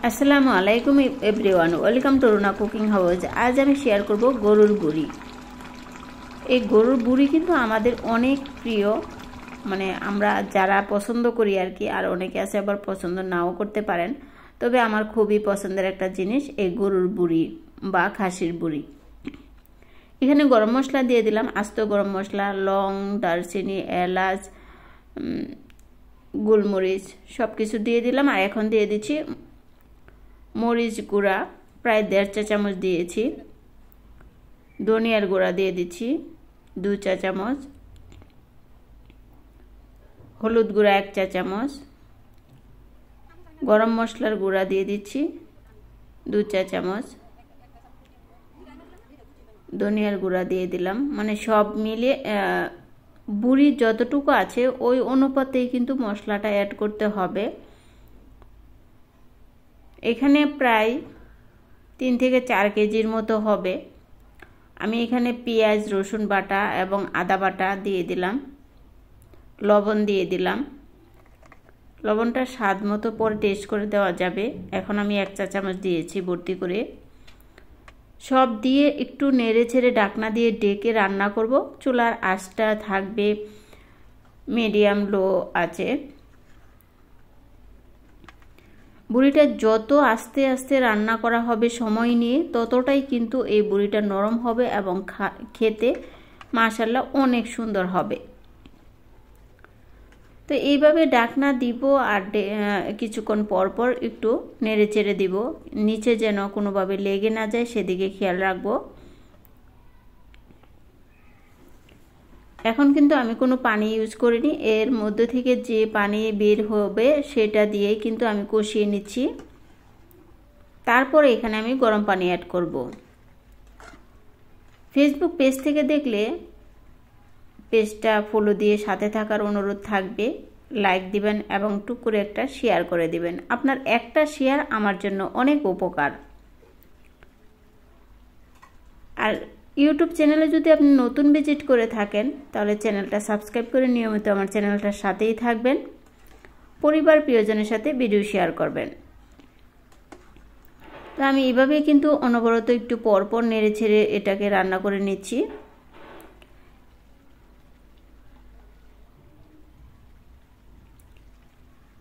আসসালামু আলাইকুম everyone, welcome to Runa cooking house. আজ আমি শেয়ার করব গরুর বুড়ি। এই গরুর বুড়ি কিন্তু আমাদের অনেক প্রিয়, মানে আমরা যারা পছন্দ করি আর কি। আর অনেকে আছে আবার পছন্দ নাও করতে পারেন, তবে আমার খুবই পছন্দের একটা জিনিস এই গরুর বুড়ি বা খাসির বুড়ি। এখানে গরম মশলা দিয়ে দিলাম, আস্ত গরম মশলা, লং, দারচিনি, এলাচ, গোলমরিচ সব কিছু দিয়ে দিলাম। আর এখন দিয়ে দিচ্ছি মরিচ গুঁড়া, প্রায় 1.5 চা চামচ দিয়েছি। ধনিয়ার গুঁড়া দিয়ে দিচ্ছি 2 চা চামচ, হলুদ গুঁড়া 1 চা চামচ, গরম মশলার গুঁড়া দিয়ে দিচ্ছি 2 চা চামচ, ধনিয়ার গুঁড়া দিয়ে দিলাম। মানে সব মিলিয়ে বুড়ি যতটুকু আছে ওই অনুপাতেই কিন্তু মশলাটা অ্যাড করতে হবে। এখানে প্রায় 3 থেকে 4 কেজির মতো হবে। আমি এখানে পেঁয়াজ, রসুন বাটা এবং আদা বাটা দিয়ে দিলাম, লবণ দিয়ে দিলাম। লবণটা স্বাদ মতো পরে টেস্ট করে দেওয়া যাবে। এখন আমি 1 চা চামচ দিয়েছি ভর্তি করে। সব দিয়ে একটু নেড়ে ছেড়ে ঢাকনা দিয়ে ঢেকে রান্না করব। চুলার আঁচটা থাকবে মিডিয়াম লো আছে। বুড়িটা যত আস্তে আস্তে রান্না করা হবে সময় নিয়ে, ততটাই কিন্তু এই বুড়িটা নরম হবে এবং খেতে মাশাআল্লাহ অনেক সুন্দর হবে। তো এইভাবে ঢাকনা দিব আর কিছুক্ষণ পর পর একটু নেড়ে চেড়ে দিব, নিচে যেন কোনোভাবে লেগে না যায় সেদিকে খেয়াল রাখবো। এখন কিন্তু আমি কোনো পানি ইউজ করিনি, এর মধ্যে থেকে যে পানি বের হবে সেটা দিয়েই কিন্তু আমি কষিয়ে নিচ্ছি। তারপরে এখানে আমি গরম পানি অ্যাড করব। ফেসবুক পেজ থেকে দেখলে পেজটা ফলো দিয়ে সাথে থাকার অনুরোধ থাকবে। লাইক দিবেন এবং টুক করে একটা শেয়ার করে দিবেন। আপনার একটা শেয়ার আমার জন্য অনেক উপকার। আর ইউটিউব চ্যানেলে যদি আপনি নতুন ভিজিট করে থাকেন তাহলে চ্যানেলটা সাবস্ক্রাইব করে নিয়মিত আমার চ্যানেলটার সাথেই থাকবেন। পরিবার প্রিয়জনের সাথে ভিডিও শেয়ার করবেন। তো আমি এইভাবেই কিন্তু অনবরত একটু পরপর নেড়ে ছেড়ে এটাকে রান্না করে নিচ্ছি।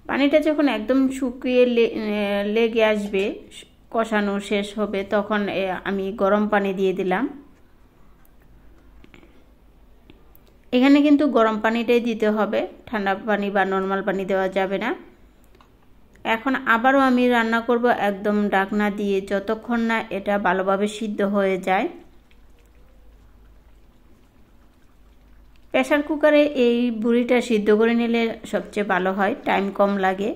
পানিটা যখন একদম শুকিয়ে লেগে আসবে, কষানো শেষ হবে, তখন আমি গরম পানি দিয়ে দিলাম। এখানে কিন্তু গরম পানিটাই দিতে হবে, ঠান্ডা পানি বা নর্মাল পানি দেওয়া যাবে না। এখন আবারও আমি রান্না করব একদম ঢাকনা দিয়ে, যতক্ষণ না এটা ভালোভাবে সিদ্ধ হয়ে যায়। প্রেসার কুকারে এই বুড়িটা সিদ্ধ করে নিলে সবচেয়ে ভালো হয়, টাইম কম লাগে।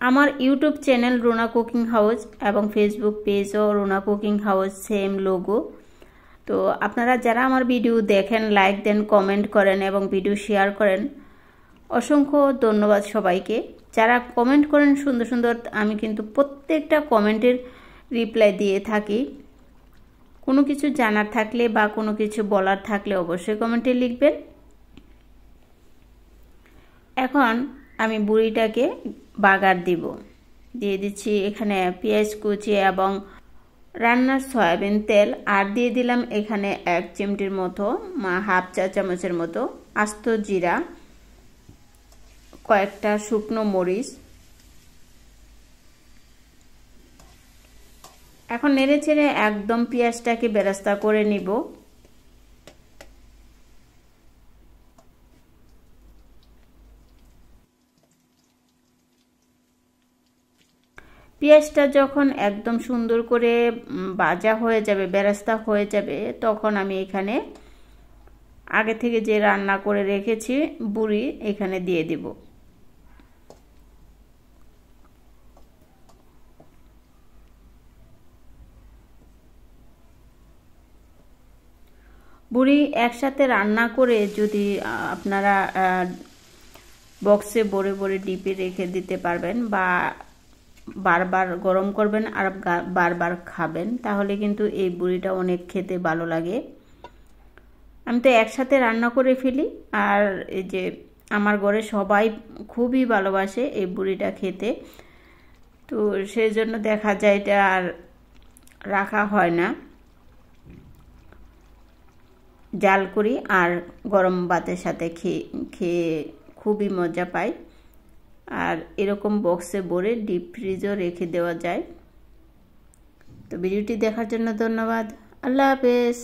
আমার YouTube channel Runa cooking house এবং ফেসবুক পেজও Runa cooking house, same logo. তো আপনারা যারা আমার ভিডিও দেখেন, লাইক দেন, কমেন্ট করেন এবং ভিডিও শেয়ার করেন, অসংখ্য ধন্যবাদ সবাইকে। যারা কমেন্ট করেন সুন্দর সুন্দর, আমি কিন্তু প্রত্যেকটা কমেন্টের রিপ্লাই দিয়ে থাকি। কোনো কিছু জানার থাকলে বা কোনো কিছু বলার থাকলে অবশ্যই কমেন্টে লিখবেন। এখন আমি বুড়িটাকে বাগার দিব, দিয়ে দিচ্ছি এখানে পেঁয়াজ কুচি এবং রান্নার সয়াবিন তেল, আর দিয়ে দিলাম এখানে 1 চিমটির মতো, 1/2 চা চামচের মতো আস্ত জিরা, কয়েকটা শুকনো মরিচ। এখন নেড়ে ছেড়ে একদম পেঁয়াজটাকে বেরেস্তা করে নিব। পেঁয়াজটা যখন একদম সুন্দর করে ভাজা হয়ে যাবে, বেরেস্তা হয়ে যাবে, তখন আমি এখানে আগে থেকে যে রান্না করে রেখেছি বুড়ি এখানে দিয়ে দিব। বুড়ি একসাথে রান্না করে যদি আপনারা বক্সে ভরে ভরে ডিপে রেখে দিতে পারবেন বা বারবার গরম করবেন আর বারবার খাবেন, তাহলে কিন্তু এই বুড়িটা অনেক খেতে ভালো লাগে। আমি তো একসাথে রান্না করে ফেলি। আর এই যে আমার ঘরে সবাই খুবই ভালোবাসে এই বুড়িটা খেতে, তো সেই জন্য দেখা যায় এটা আর রাখা হয় না। জাল করি আর গরম ভাতের সাথে খেয়ে খুবই মজা পাই। আর এরকম বক্সে ভরে ডিপ ফ্রিজও রেখে দেওয়া যায়। তো ভিডিওটি দেখার জন্য ধন্যবাদ। আল্লাহ হাফেজ।